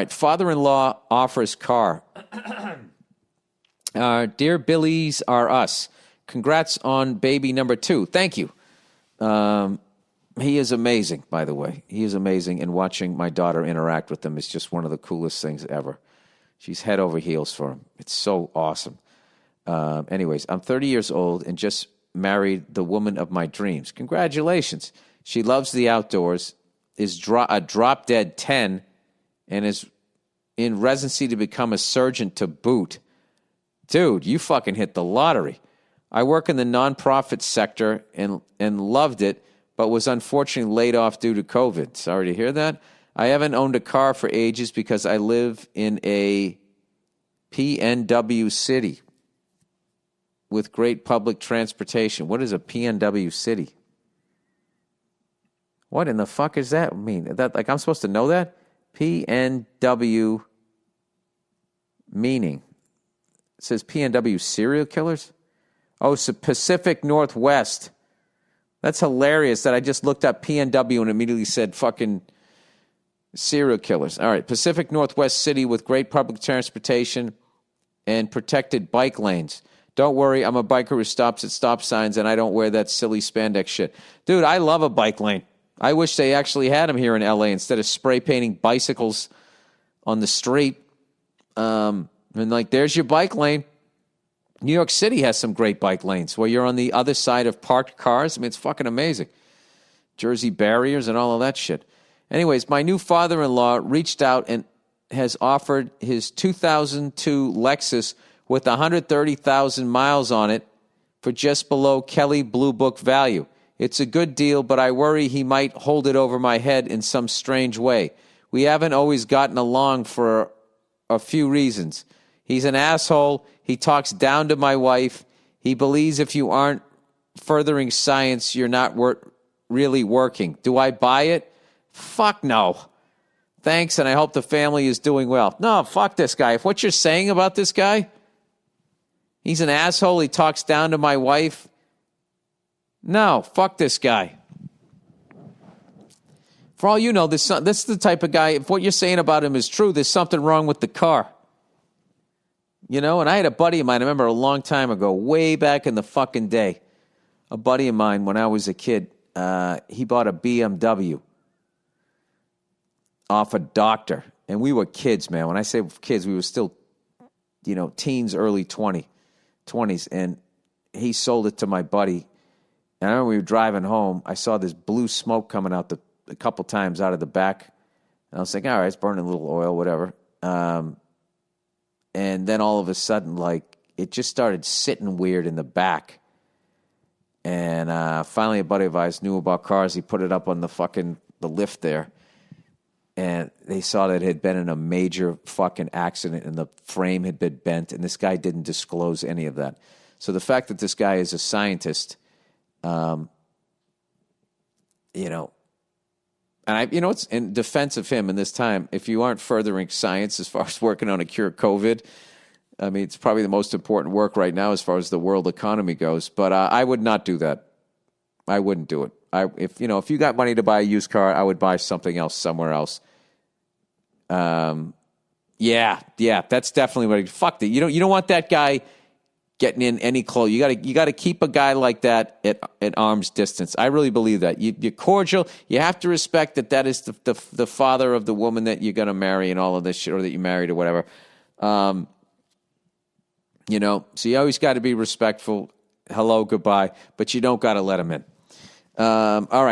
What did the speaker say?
right, father-in-law offers car. Dear Billies are us. Congrats on baby number 2. Thank you. He is amazing, by the way. He is amazing, and watching my daughter interact with him is just one of the coolest things ever. She's head over heels for him. It's so awesome. Anyways, I'm 30 years old and just married the woman of my dreams. Congratulations. She loves the outdoors, is a drop-dead 10, and is in residency to become a surgeon to boot. Dude, you fucking hit the lottery. I work in the nonprofit sector and loved it, but was unfortunately laid off due to COVID. Sorry to hear that. I haven't owned a car for ages because I live in a PNW city with great public transportation. What is a PNW city? What in the fuck does that mean? That, like, I'm supposed to know that? PNW meaning. It says PNW serial killers? Oh, so Pacific Northwest. That's hilarious that I just looked up PNW and immediately said fucking serial killers. All right, Pacific Northwest city with great public transportation and protected bike lanes. Don't worry, I'm a biker who stops at stop signs, and I don't wear that silly spandex shit. Dude, I love a bike lane. I wish they actually had them here in L.A. instead of spray painting bicycles on the street. And, like, there's your bike lane. New York City has some great bike lanes where you're on the other side of parked cars. I mean, it's fucking amazing. Jersey barriers and all of that shit. Anyways, my new father-in-law reached out and has offered his 2002 Lexus with 130,000 miles on it for just below Kelly Blue Book value. It's a good deal, but I worry he might hold it over my head in some strange way. We haven't always gotten along for a few reasons. He's an asshole. He talks down to my wife. He believes if you aren't furthering science, you're not really working. Do I buy it? Fuck no. Thanks, and I hope the family is doing well. No, fuck this guy. If what you're saying about this guy, he's an asshole, he talks down to my wife, no, fuck this guy. For all you know, this is the type of guy, if what you're saying about him is true, there's something wrong with the car. You know, and I had a buddy of mine, I remember a long time ago, way back in the fucking day, a buddy of mine when I was a kid, he bought a BMW off a doctor. And we were kids, man. When I say kids, we were still, you know, teens, early 20s. And he sold it to my buddy. And I remember we were driving home. I saw this blue smoke coming out a couple times out of the back. And I was like, all right, it's burning a little oil, whatever. And then all of a sudden, like, it just started sitting weird in the back. And finally, a buddy of ours knew about cars. He put it up on the lift there. And they saw that it had been in a major fucking accident and the frame had been bent. And this guy didn't disclose any of that. So the fact that this guy is a scientist, you know, and it's in defense of him in this time, if you aren't furthering science as far as working on a cure of COVID, I mean, it's probably the most important work right now as far as the world economy goes. But I would not do that. I wouldn't do it. If you got money to buy a used car, I would buy something else somewhere else. Yeah, that's definitely what. Fuck that. You don't want that guy getting in any clothes. You got to keep a guy like that at arm's distance. I really believe that. You're cordial. You have to respect that is the father of the woman that you're going to marry and all of this shit, or that you married or whatever. So you always got to be respectful. Hello, goodbye, but you don't got to let him in. All right.